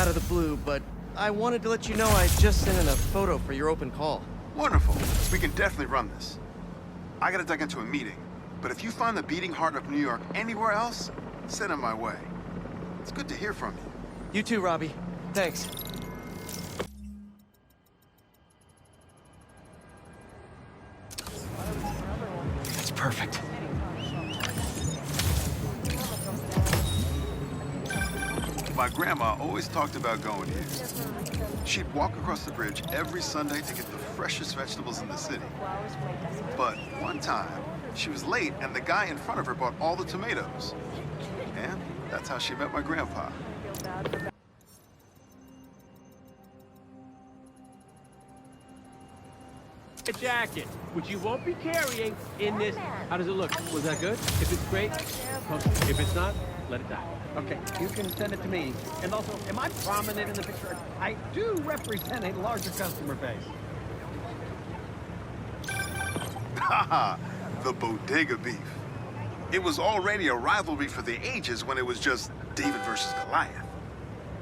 out of the blue, but I wanted to let you know I just sent in a photo for your open call. Wonderful. We can definitely run this. I gotta duck into a meeting, but if you find the beating heart of New York anywhere else, send it my way. It's good to hear from you. You too, Robbie. Thanks. That's perfect. My grandma always talked about going here. She'd walk across the bridge every Sunday to get the freshest vegetables in the city. But one time, she was late and the guy in front of her bought all the tomatoes. And that's how she met my grandpa. A jacket, which you won't be carrying in this. How does it look? Was that good? If it's great, if it's not, let it die. Okay, you can send it to me. And also, am I prominent in the picture? I do represent a larger customer base. Haha, the bodega beef. It was already a rivalry for the ages when it was just David versus Goliath.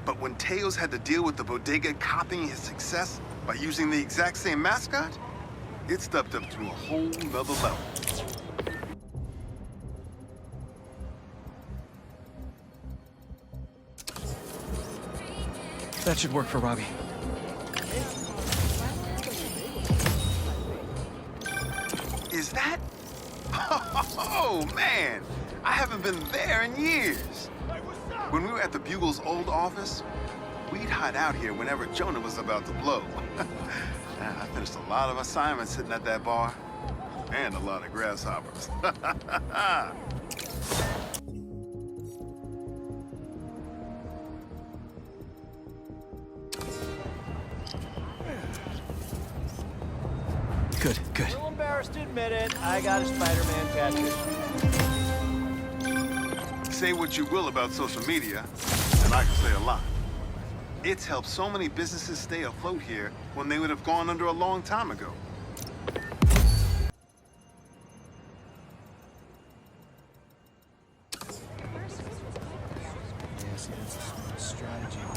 But when Teos had to deal with the bodega copying his success by using the exact same mascot, it stepped up to a whole nother level. That should work for Robbie. Is that? Oh, man! I haven't been there in years. When we were at the Bugle's old office, we'd hide out here whenever Jonah was about to blow. I finished a lot of assignments sitting at that bar, and a lot of grasshoppers. Good, good. A little embarrassed to admit it, I got a Spider-Man tattoo. Say what you will about social media, and I can say a lot. It's helped so many businesses stay afloat here when they would have gone under a long time ago.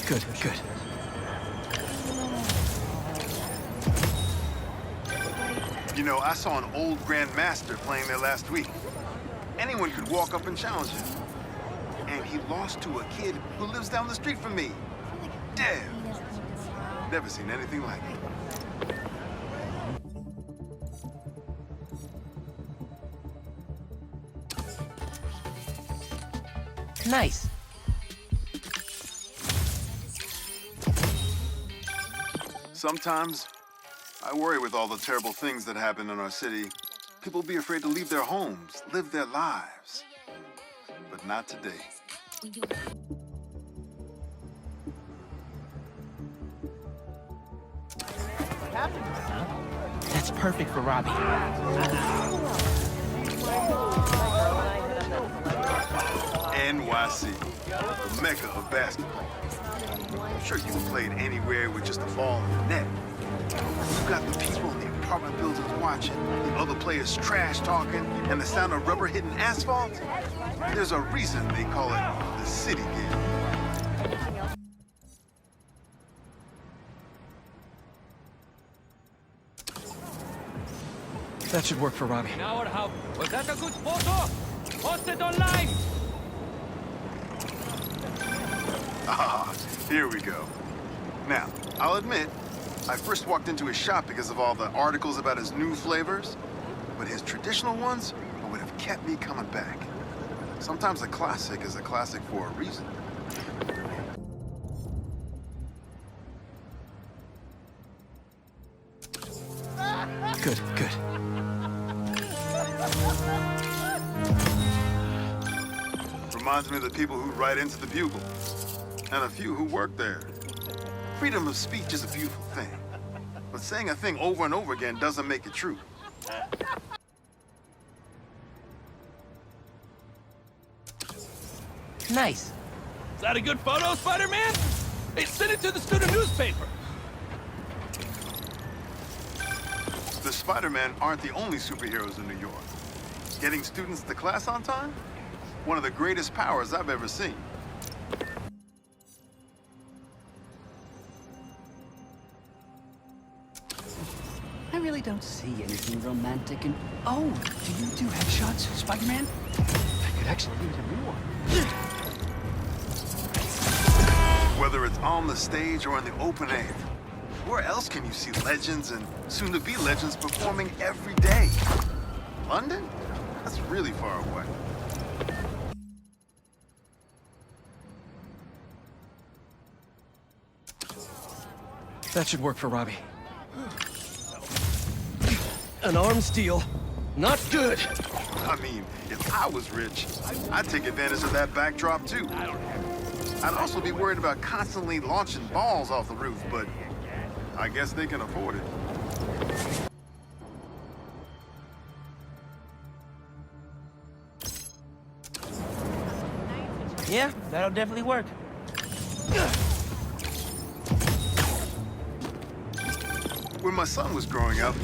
Good, good. You know, I saw an old Grand Master playing there last week. Anyone could walk up and challenge him. And he lost to a kid who lives down the street from me. Dev. Never seen anything like it. Nice. Sometimes, I worry with all the terrible things that happen in our city. People be afraid to leave their homes, live their lives. But not today. That's perfect for Robbie. NYC, the mecca of basketball. I'm sure you can play it anywhere with just a ball and a net. You got the people in the apartment buildings watching, the other players trash talking, and the sound of rubber hitting asphalt. There's a reason they call it the city game. That should work for Robbie. Now, how was that a good photo? Post it online. Ah, here we go. Now, I'll admit, I first walked into his shop because of all the articles about his new flavors, but his traditional ones would have kept me coming back. Sometimes a classic is a classic for a reason. Good, good. Reminds me of the people who write into the Bugle, and a few who work there. Freedom of speech is a beautiful thing, but saying a thing over and over again doesn't make it true. Nice. Is that a good photo, Spider-Man? Hey, send it to the student newspaper. The Spider-Men aren't the only superheroes in New York. Getting students to class on time? One of the greatest powers I've ever seen. really don't see anything romantic in... Oh, do you do headshots, Spider-Man? I could actually use a new one. Whether it's on the stage or in the open air, where else can you see legends and soon-to-be legends performing every day? London? That's really far away. That should work for Robbie. An arms deal. Not good. I mean, if I was rich, I'd take advantage of that backdrop too. I'd also be worried about constantly launching balls off the roof, but I guess they can afford it. Yeah, that'll definitely work. When my son was growing up,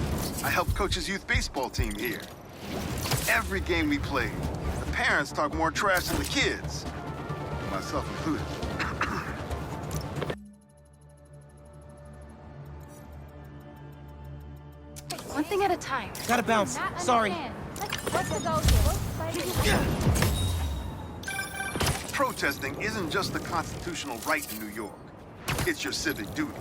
I helped coach his youth baseball team here. Every game we played, the parents talked more trash than the kids, myself included. One thing at a time. Gotta bounce. Sorry. What's the goal here? Protesting isn't just a constitutional right in New York. It's your civic duty.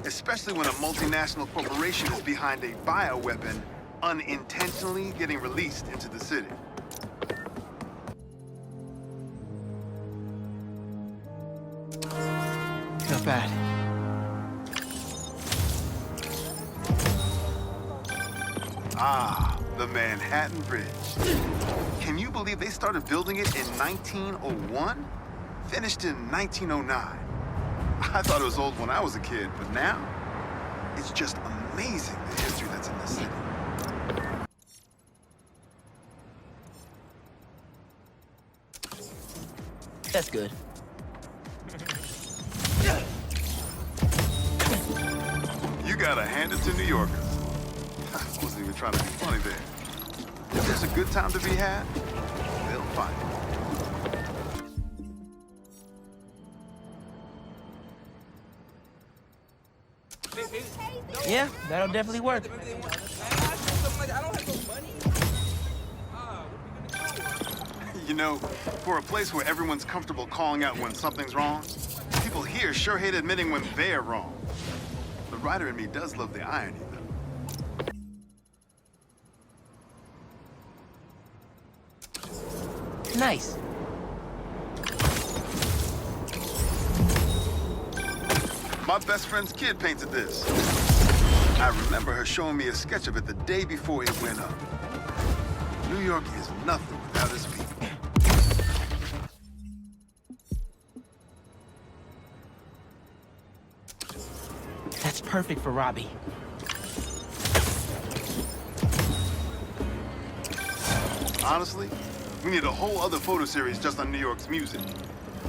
Especially when a multinational corporation is behind a bioweapon unintentionally getting released into the city. Not bad. Ah, the Manhattan Bridge. Can you believe they started building it in 1901? Finished in 1909. I thought it was old when I was a kid, but now, it's just amazing the history that's in this city. That's good. You gotta hand it to New Yorkers. I wasn't even trying to be funny there. If there's a good time to be had, they'll find it. Yeah, that'll definitely work. You know, for a place where everyone's comfortable calling out when something's wrong, people here sure hate admitting when they're wrong. The writer in me does love the irony, though. Nice. My best friend's kid painted this. I remember her showing me a sketch of it the day before it went up. New York is nothing without its people. That's perfect for Robbie. Honestly, we need a whole other photo series just on New York's music.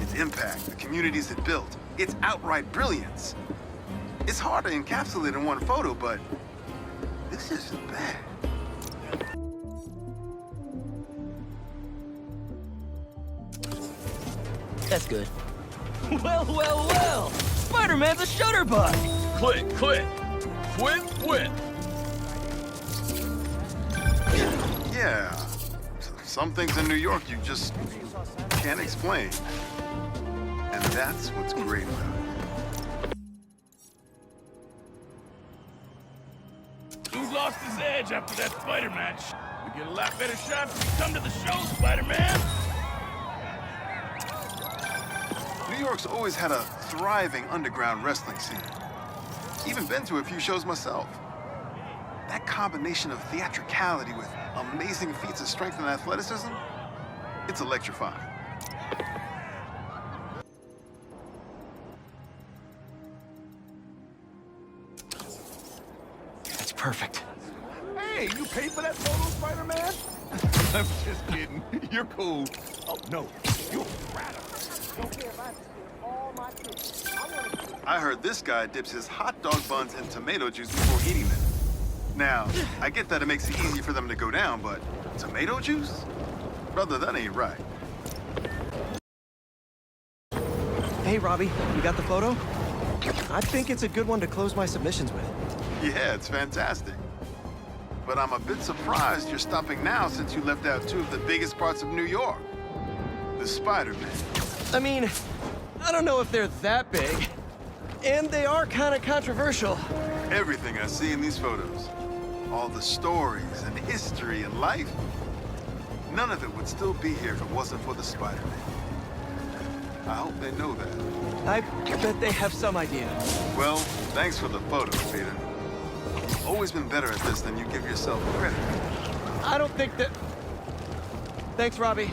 Its impact, the communities it built, its outright brilliance. It's hard to encapsulate in one photo, but this isn't bad. That's good. Well, well, well! Spider-Man's a shutterbug! Quit, quit. Quit, quit. Yeah, some things in New York you just can't explain. And that's what's great about it. Dude lost his edge after that spider match. We get a lot better shots if you come to the show, Spider-Man. New York's always had a thriving underground wrestling scene. Even been to a few shows myself. That combination of theatricality with amazing feats of strength and athleticism, it's electrifying. That's perfect. Hey, you paid for that photo, Spider-Man? I'm just kidding. You're cool. Oh, no. You're a rat. I heard this guy dips his hot dog buns in tomato juice before eating them. Now, I get that it makes it easy for them to go down, but tomato juice? Brother, that ain't right. Hey, Robbie, you got the photo? I think it's a good one to close my submissions with. Yeah, it's fantastic. But I'm a bit surprised you're stopping now since you left out two of the biggest parts of New York. The Spider-Man. I mean, I don't know if they're that big. And they are kind of controversial. Everything I see in these photos. All the stories and history and life. None of it would still be here if it wasn't for the Spider-Man. I hope they know that. I bet they have some idea. Well, thanks for the photos, Peter. Always been better at this than you give yourself credit. I don't think that... Thanks, Robbie.